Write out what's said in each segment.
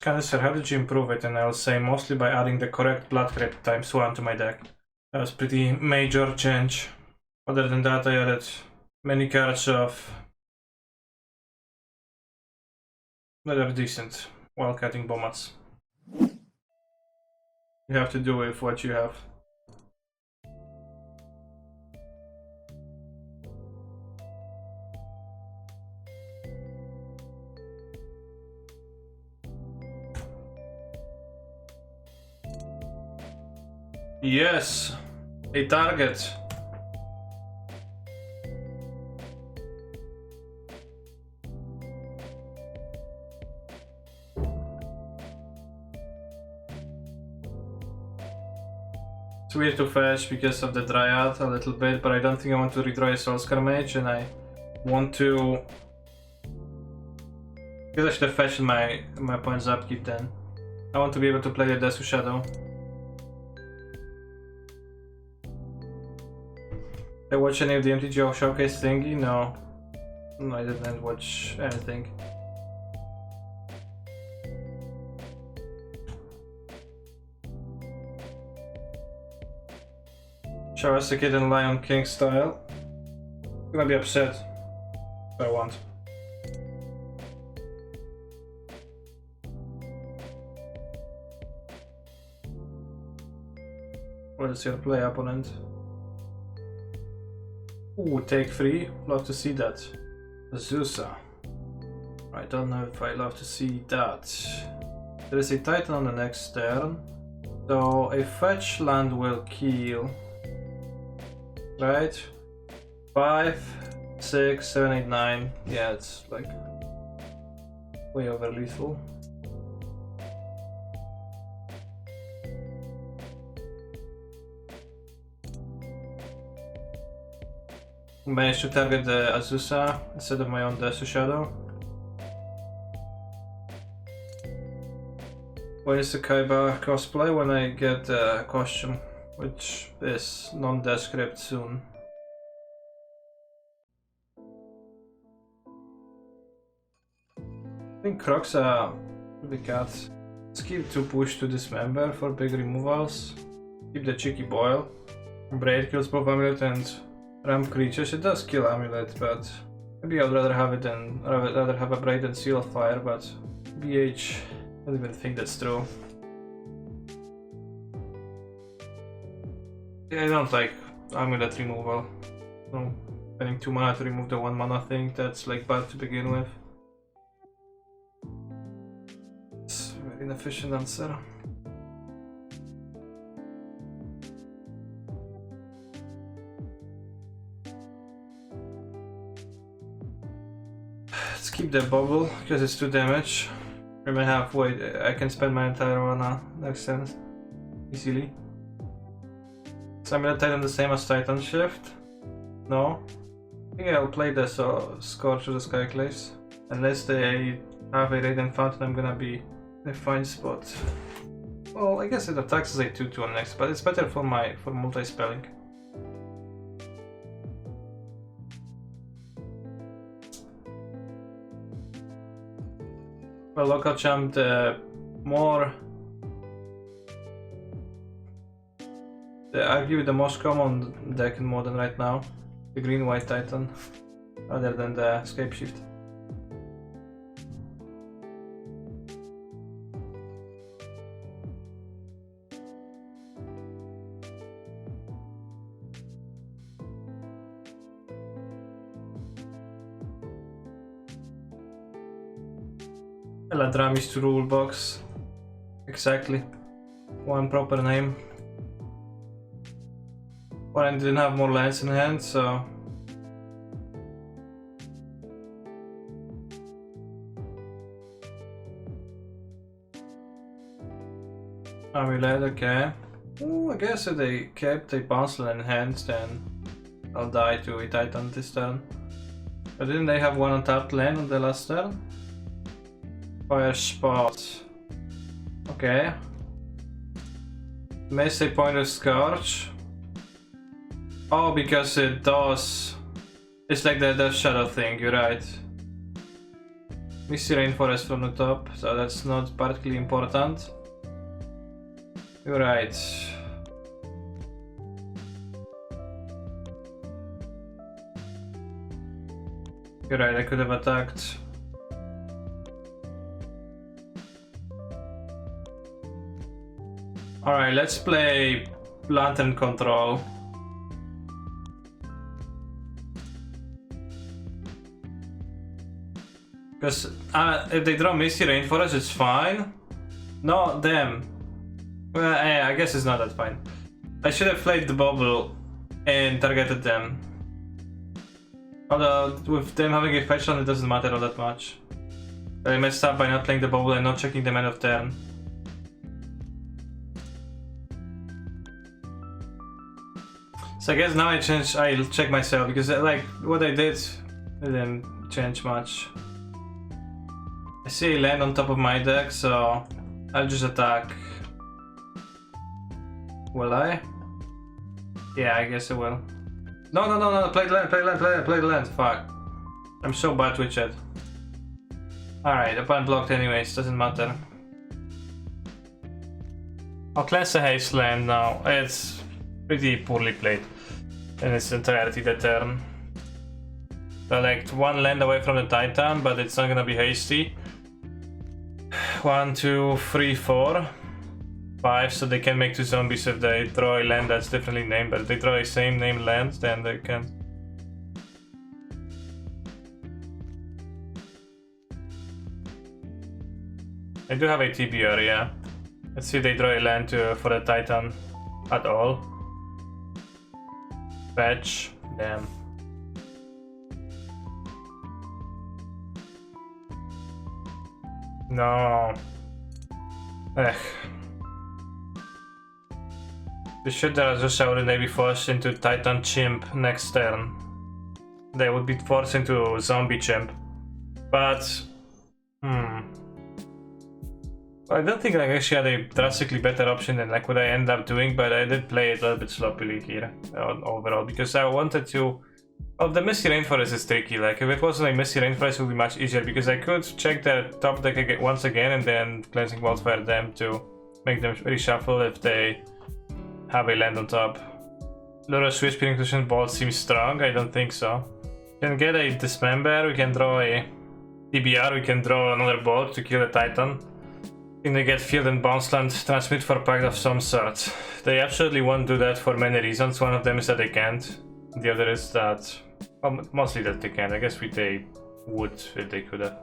Kanister, how did you improve it? And I'll say mostly by adding the correct blood crit ×1 to my deck. That was pretty major change. Other than that, I added many cards of that are decent while cutting bombats. You have to do with what you have. Yes, a target. It's weird to fetch because of the Dryad a little bit, but I don't think I want to redraw a Soulscar Mage, and I want to... Because I should have fetched my opponent's upkeep then. I want to be able to play the Desu Shadow. Did I watch any of the MTGO showcase thingy? No. No, I didn't watch anything. Show us a kid in Lion King style. I'm gonna be upset if I want. What is your play, opponent? Ooh, take 3. Love to see that. Azusa. I don't know if I love to see that. There is a Titan on the next turn. So a fetch land will kill. Right? 5, 6, 7, 8, 9. Yeah, it's like way over lethal. Managed to target the Azusa instead of my own Desu Shadow. When is the Kaiba cosplay? When I get the costume, which is non-descript soon. I think Croxa will be cut. Skip 2 push to dismember for big removals. Keep the cheeky boil. Braid kills both Amulet and ramp creatures. It does kill Amulet, but maybe I'd rather have it than rather have a Braid than Seal of Fire, but BH, I don't even think that's true. Yeah, I don't like Amulet removal. So spending 2 mana to remove the 1 mana thing, that's like bad to begin with. It's a very inefficient answer. Let's keep the bubble because it's 2 damage. I may have I can spend my entire mana next turn easily. Is Amulet Titan the same as Titan Shift? No. I think I'll play the Scorch of the Skyclaves. Unless they have a Radiant Fountain, I'm gonna be in a fine spot. Well, I guess it attacks as a 2/2 on next, but it's better for multi-spelling. Well, local champ, the arguably the most common deck in Modern right now, the green-white Titan, other than the Escape Shift. Eladrami's rule box. Exactly. One proper name. Well, I didn't have more lands in hand, so... Amulet, okay. Ooh, I guess if they kept a bounce land in hand, then I'll die to a Titan this turn. But didn't they have one untapped land on the last turn? Fire spot. Okay. Melee Pointer Scourge. Oh, because it does. It's like the Death Shadow thing, you're right. Misty Rainforest from the top, so that's not particularly important. You're right. You're right, I could have attacked. Alright, let's play Lantern Control. Because if they draw Misty Rainforest, it's fine. No, damn. Well, I guess it's not that fine. I should have played the bubble and targeted them. Although, with them having a fetch land, it doesn't matter all that much. I messed up by not playing the bubble and not checking them end of turn. So I guess now I'll check myself, because like, what I did didn't change much. I see a land on top of my deck, so I'll just attack. Will I? Yeah, I guess I will. No, play the land, fuck. I'm so bad with it. Alright, opponent blocked anyways, doesn't matter. I'll cleanse the haste land now. It's pretty poorly played in its entirety that turn. So like one land away from the Titan, but it's not gonna be hasty. 1, 2, 3, 4, 5, so they can make 2 zombies if they draw a land that's differently named, but if they draw a same name land, then they can. They do have a TBR, yeah. Let's see if they draw a land for the Titan at all. Fetch, damn. No. Ech. The shit that Azusa would maybe forced into Titan Chimp next turn. They would be forced into Zombie Chimp. But... I don't think I actually had a drastically better option than like what I end up doing, but I did play it a little bit sloppily here overall, because I wanted to... Oh, the Misty Rainforest is tricky. Like, if it wasn't a Misty Rainforest, it would be much easier, because I could check the top deck once again and then Cleansing Wildfire them to make them reshuffle if they have a land on top. Lura's Whispering Cushion Bolt seems strong. I don't think so. We can get a Dismember, we can draw a TBR, we can draw another Bolt to kill the Titan. Can they get Field and Bounce Land, Transmit for Pact of some sort? They absolutely won't do that for many reasons. One of them is that they can't. The other is that... Well, mostly that they can. I guess they would if they could have.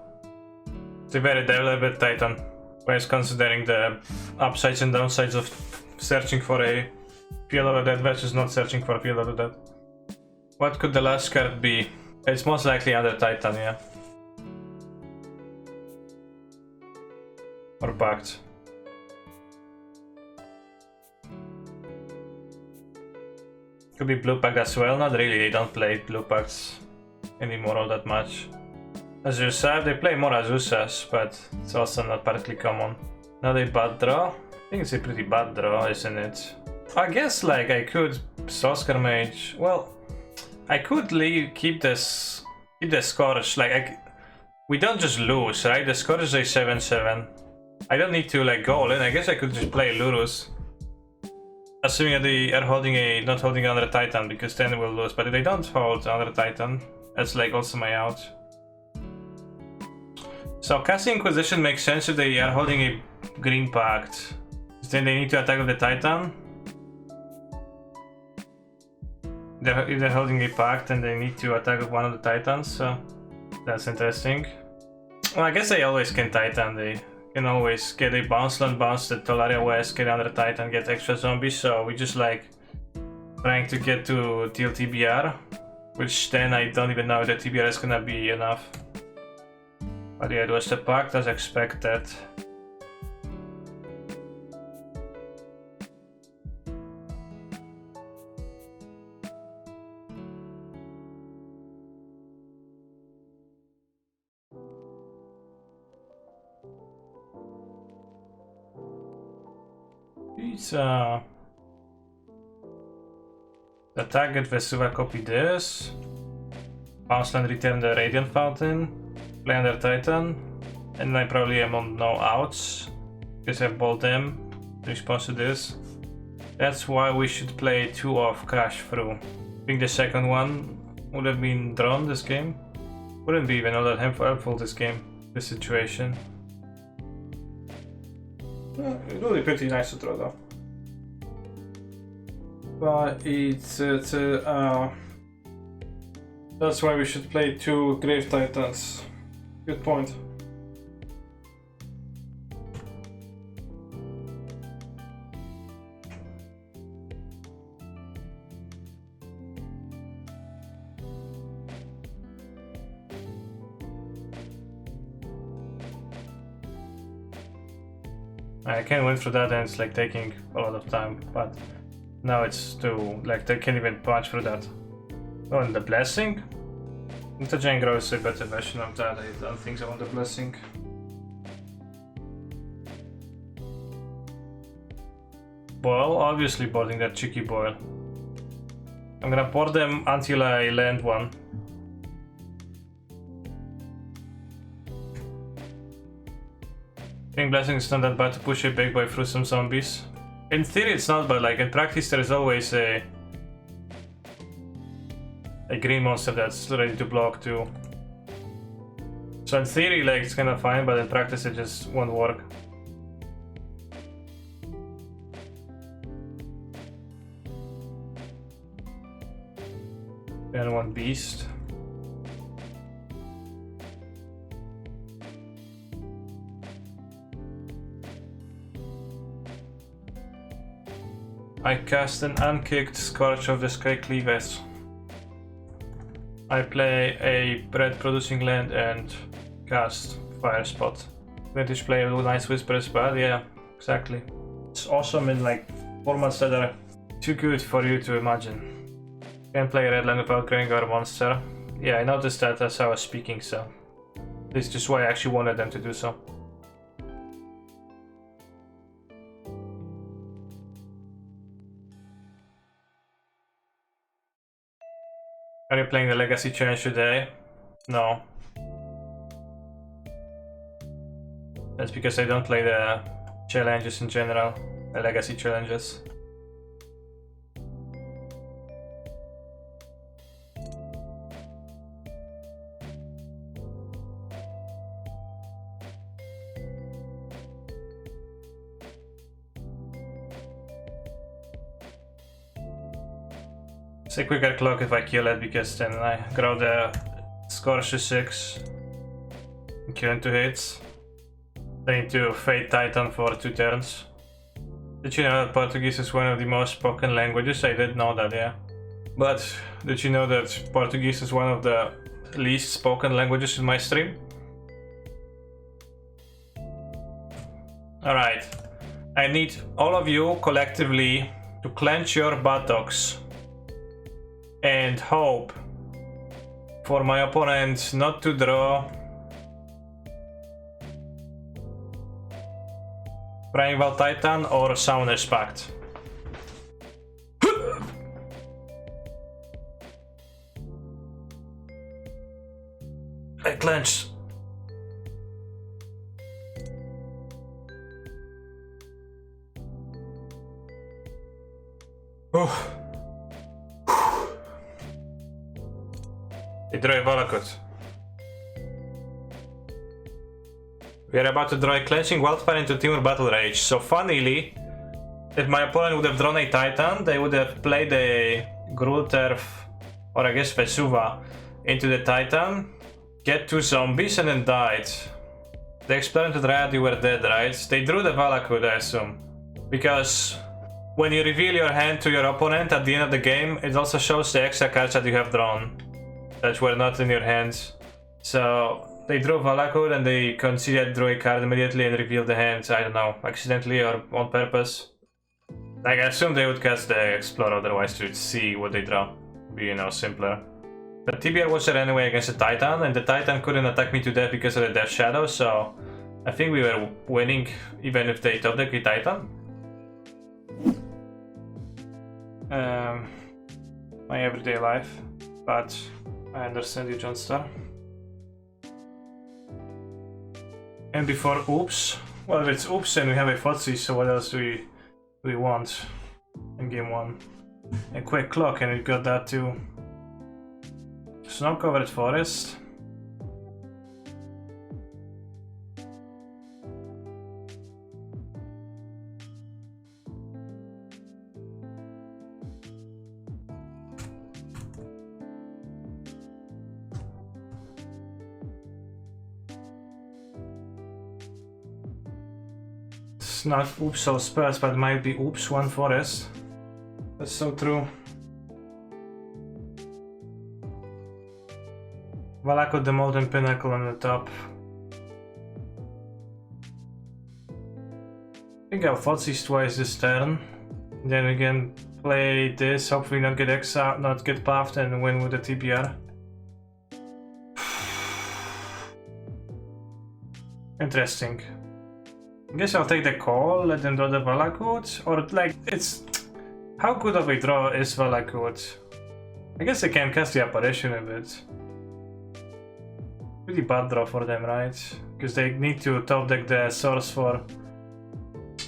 It's a very developed Titan, whereas considering the upsides and downsides of searching for a Field of the Dead versus not searching for a Field of the Dead. What could the last card be? It's most likely under Titan, yeah. Or Pact. Could be Blue Pact as well. Not really, they don't play Blue Pacts anymore all that much. Azusa, they play more Azusas, but it's also not particularly common. Not a bad draw? I think it's a pretty bad draw, isn't it? I guess like I could Soskar Mage. Well, I could keep the Scourge. Like we don't just lose, right? The Scourge is a 7/7. I don't need to like go all in. I guess I could just play Lurus. Assuming that they are not holding another Titan, because then we'll lose. But if they don't hold another Titan, that's like also my out. So casting Inquisition makes sense if they are holding a Green Pact. Then they need to attack with the Titan. If they're holding a Pact and they need to attack with one of the Titans, so that's interesting. Well, I guess they always can Titan. They can always get a bounce land, bounce the Tolaria West, get another Titan, get extra zombies, so we just like trying to get to deal TBR, which then I don't even know if the TBR is gonna be enough. But yeah, it was the Pact as expected. The target Vesuva copy this. Bounce land, return the Radiant Fountain. Play under Titan. And I probably am on no outs, because I bought them in response to this. That's why we should play 2 off crash through. I think the second one would have been drawn this game. Wouldn't be even all that helpful this game, this situation. It would be pretty nice to draw though. But that's why we should play 2 Grave Titans. Good point. I can win through that and it's like taking a lot of time, but now it's too, like they can't even punch through that. Oh, and the Blessing? The Jangro is a better version of that, I don't think so on the Blessing. Boil, obviously boarding that cheeky boil. I'm gonna board them until I land one. I think Blessing is not that bad to push a big boy through some zombies. In theory it's not, but like in practice there is always a green monster that's ready to block too. So in theory like it's kinda fine, but in practice it just won't work. And one beast. I cast an unkicked Scourge of the Sky Cleavers. I play a bread producing land and cast Fire Spot. Vintage player with nice whispers, but yeah, exactly. It's awesome in like formats that are too good for you to imagine. Can't play red land without growing our monster. Yeah, I noticed that as I was speaking, so this is just why I actually wanted them to do so. Are you playing the Legacy Challenge today? No. That's because I don't play the challenges in general, the Legacy challenges. It's a quicker clock if I kill it, because then I grow the Scourge to 6 and kill in 2 hits. I need to Fate Titan for 2 turns. Did you know that Portuguese is one of the most spoken languages? I did know that, yeah. But did you know that Portuguese is one of the least spoken languages in my stream? Alright. I need all of you collectively to clench your buttocks and hope for my opponent not to draw Primeval Titan or Summoner's Pact. I clenched. Oh. They draw a Valakut. We are about to draw a Clenching Wildfire into Timur Battle Rage. So funnily, if my opponent would have drawn a Titan, they would have played a Gruul Turf, or I guess Vesuva, into the Titan, get 2 zombies and then died. They explained to Dryad you were dead, right? They drew the Valakut, I assume. Because when you reveal your hand to your opponent at the end of the game, it also shows the extra cards that you have drawn that were not in your hands. So they drew Valakut and they considered draw a card immediately and revealed the hand, I don't know, accidentally or on purpose. Like, I assume they would cast the Explorer otherwise to see what they draw. Be, you know, simpler. But TBR was there anyway against a Titan, and the Titan couldn't attack me to death because of the Death Shadow, so I think we were winning even if they top deck a Titan. My everyday life, but I understand you, John Star. And before oops, well, if it's oops and we have a footsie, so what else do we want in game 1? A quick clock, and we got that too. Snow-covered forest. It's not oops all spells, but it might be oops one forest. That's so true. Valakut the Molten Pinnacle on the top. I think I'll Fotsis twice this turn. Then we can play this, hopefully not get exiled, not get buffed, and win with the TBR. Interesting. I guess I'll take the call, let them draw the Valakut, or like, it's... How good of a draw is Valakut? I guess I can cast the Apparition a bit. Pretty bad draw for them, right? Because they need to top deck the source for...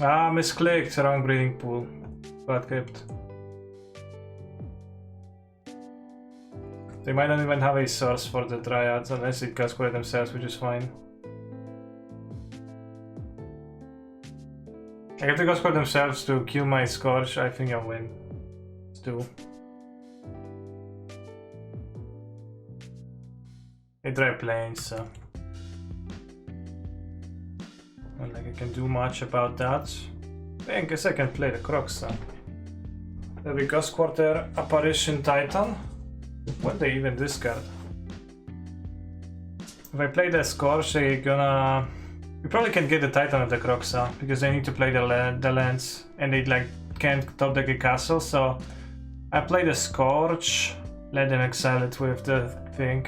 Ah, misclicked, wrong breeding pool. Bad crypt. They might not even have a source for the Dryads unless they cast for it themselves, which is fine. Like if they go score themselves to kill my Scorch, I think I'll win. Let's do. They dry planes, so... Not like I can do much about that. I guess I can play the Crocs, so... There we go, Quarter Apparition Titan. What they even discard? If I play the Scorch, they're gonna... We probably can get the Titan of the Croxa, because they need to play the lands, and they like can't top deck a castle, so I play the Scorch, let them exile it with the thing.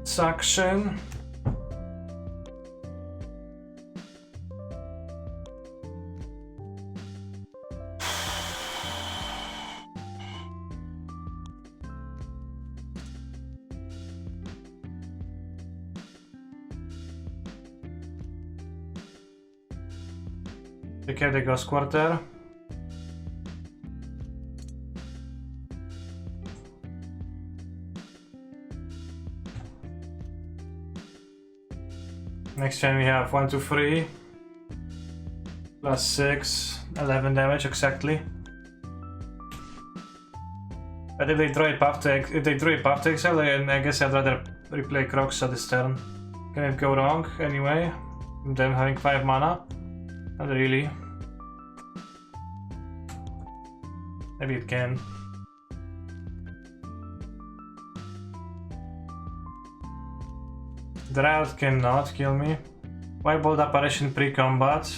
Suction. Take care of the Ghost Quarter. Next turn we have 1, 2, 3. Plus 6, 11 damage exactly. But if they draw a path to exile, then I guess I'd rather replay Croxa this turn. Can it go wrong anyway? Them having 5 mana? Not really. Maybe it can. Drought cannot kill me. Why bold Apparition pre-combat?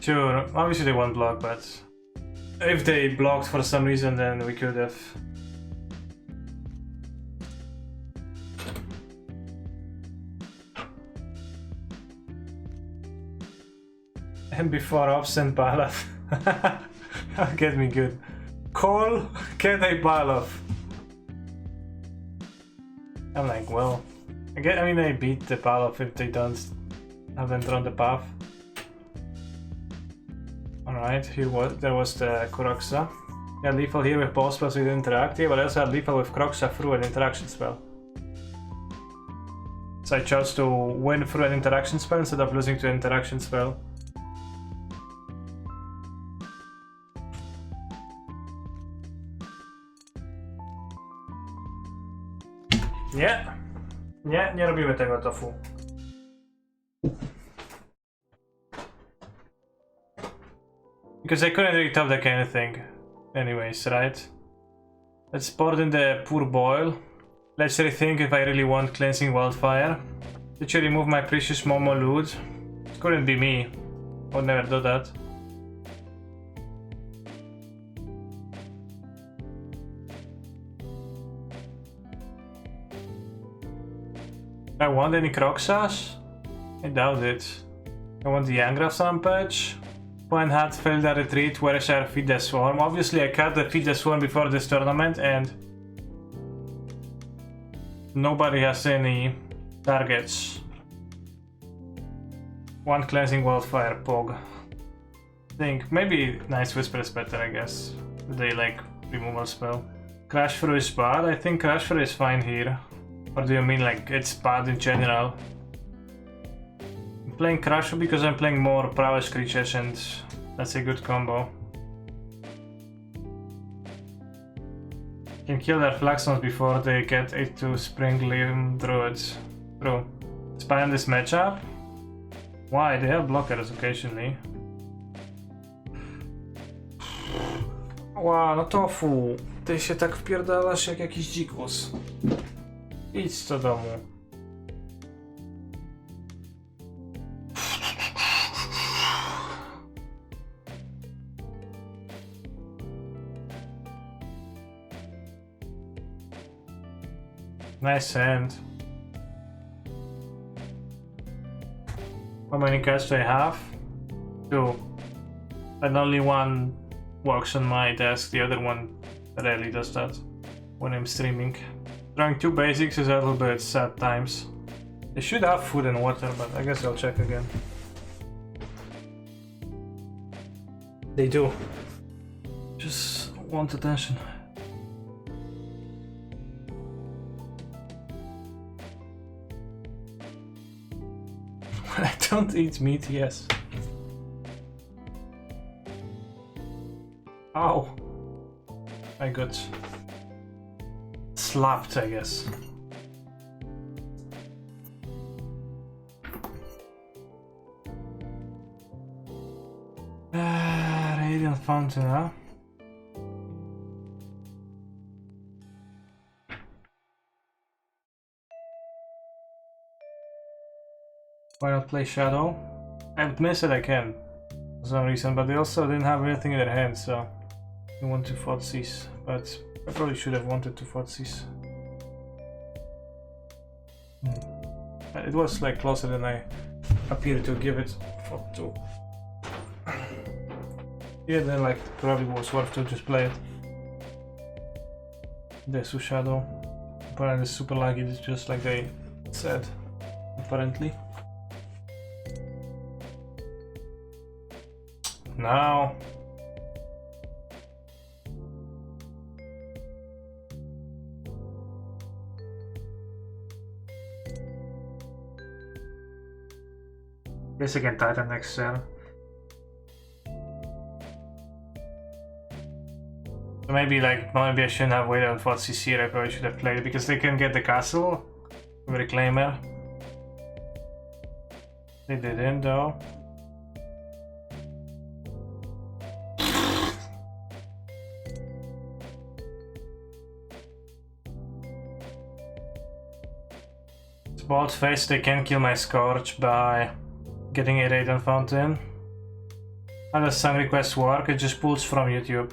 Sure, obviously they won't block, but if they blocked for some reason, then we could have. And before Obscene Baloth. Get me good. Call, can they Baloth? I'm like, well, I mean they beat the Baloth if they haven't drawn the path. Alright, there was the Croxa. Yeah, lethal here with boss spells with interact here, but I also had lethal with Croxa through an interaction spell. So I chose to win through an interaction spell instead of losing to an interaction spell. Nie, nie robimy tego tofu. Because I couldn't really top deck anything. Anyways, right? Let's pour in the Poor Boil. Let's rethink if I really want Cleansing Wildfire. Did you remove my precious Momo loot? It couldn't be me. I would never do that. I want any Croxas? I doubt it. I want the Angrath's Rampage. Point had failed a retreat, where shall I feed the swarm? Obviously I cut the feed the swarm before this tournament and nobody has any targets. One cleansing wildfire pog. Think maybe Nice Whisper is better, I guess. They like removal spell. Crash Through is bad. I think Crash Through is fine here. Or do you mean like it's bad in general? I'm playing Crash Through because I'm playing more prowess creatures and that's a good combo. Can kill their Flaxons before they get it to Spring Limb Druids. True. Spam this matchup? Why? They have blockers occasionally. Wow, no tofu. Ty się tak wpierdalasz jak jakiś dzikus. Idź do domu. Nice hand. How many cards do I have? 2. And only one works on my desk, the other one rarely does that when I'm streaming. Drawing 2 basics is a little bit sad times. They should have food and water, but I guess I'll check again. They do. Just want attention. I don't eat meat, yes. Ow. I got slapped, I guess. Radiant Fountain, huh? Why not play Shadow? I admit that I can for some reason, but they also didn't have anything in their hand, so they want to Thoughtseize. But I probably should have wanted to Thoughtseize. It was like closer than I appeared to give it thought to. Yeah, then like probably was worth to just play it. Desu Shadow. Apparently it's super laggy, it's just like they said. Apparently. Now. Guess I can Titan next turn. Maybe I shouldn't have waited on Thoughtseize here. I probably should have played it because they can get the castle with Reclaimer. They didn't though. Bald face, they can kill my Scourge by getting a Radiant Fountain. How does Song Request work? It just pulls from YouTube.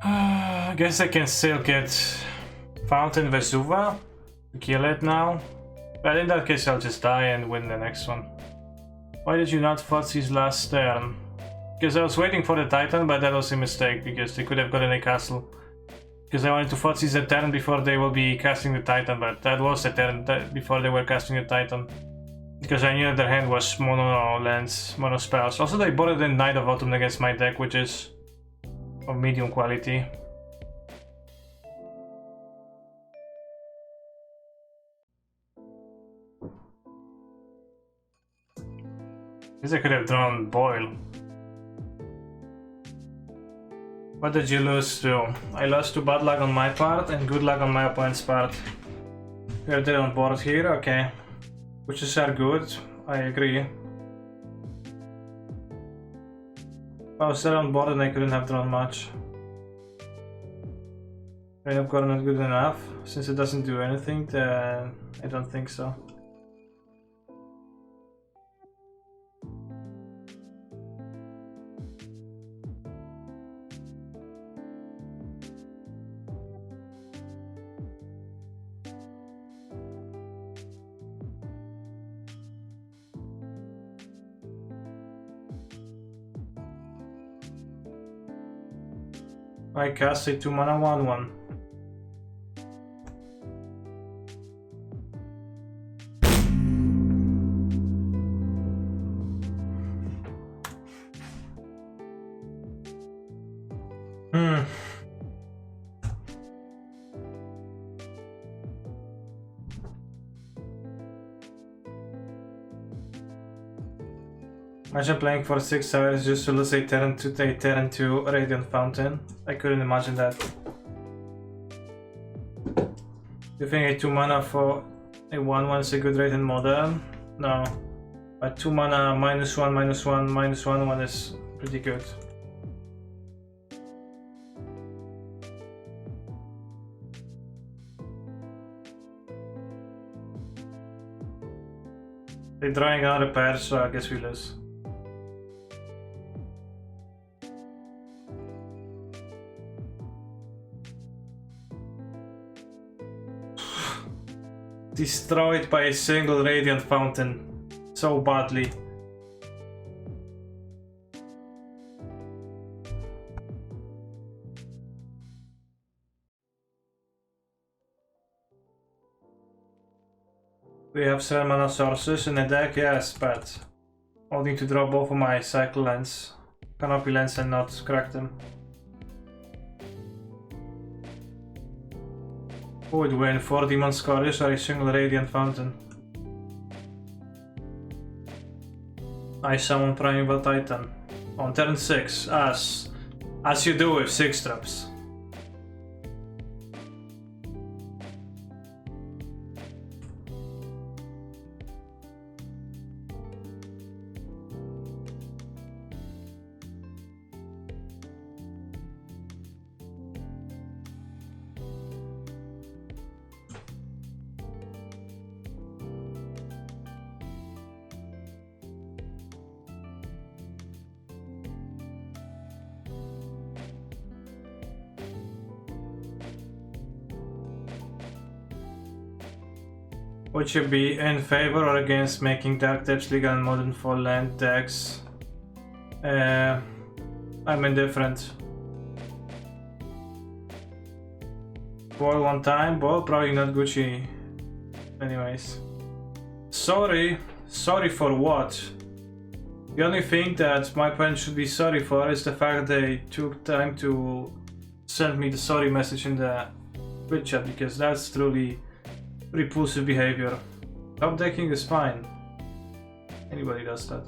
I guess I can still get Fountain Vesuva to kill it now. But in that case I'll just die and win the next one. Why did you not Thoughtseize last turn? Because I was waiting for the Titan, but that was a mistake because they could have gotten a castle. Because I wanted to Thoughtseize the turn before they will be casting the Titan, but that was the turn before they were casting the Titan. Because I knew that their hand was mono lands, mono spells. Also they boarded in Knight of Autumn against my deck, which is of medium quality. I guess I could have drawn Boil. What did you lose to? I lost to bad luck on my part and good luck on my opponent's part. You're there on board here, okay. Witches are good, I agree. If I was there on board and I couldn't have drawn much. Rain of God not good enough. Since it doesn't do anything, then I don't think so. I cast a 2-mana 1/1. Imagine playing for 6 hours just to lose a turn to Radiant Fountain. I couldn't imagine that. You think a 2-mana for a 1/1 is a good rate in Modern? No. But 2-mana -1/-1/-1/1 is pretty good. They're drawing another pair, so I guess we lose. Destroyed by a single Radiant Fountain so badly. We have 7 mana sources in the deck, yes, but I'll need to draw both of my cycle lands, canopy lands, and not crack them. Who would win, 4 Demon Scourge or a single Radiant Fountain? I summon Primeval Titan on turn 6, as you do with 6 traps. Would you be in favor or against making dark types legal and modern for land decks? I'm indifferent. Ball one time, ball probably not Gucci. Anyways. Sorry for what? The only thing that my opponent should be sorry for is the fact they took time to send me the sorry message in the Twitch chat, because that's truly repulsive behavior. Top decking is fine. Anybody does that.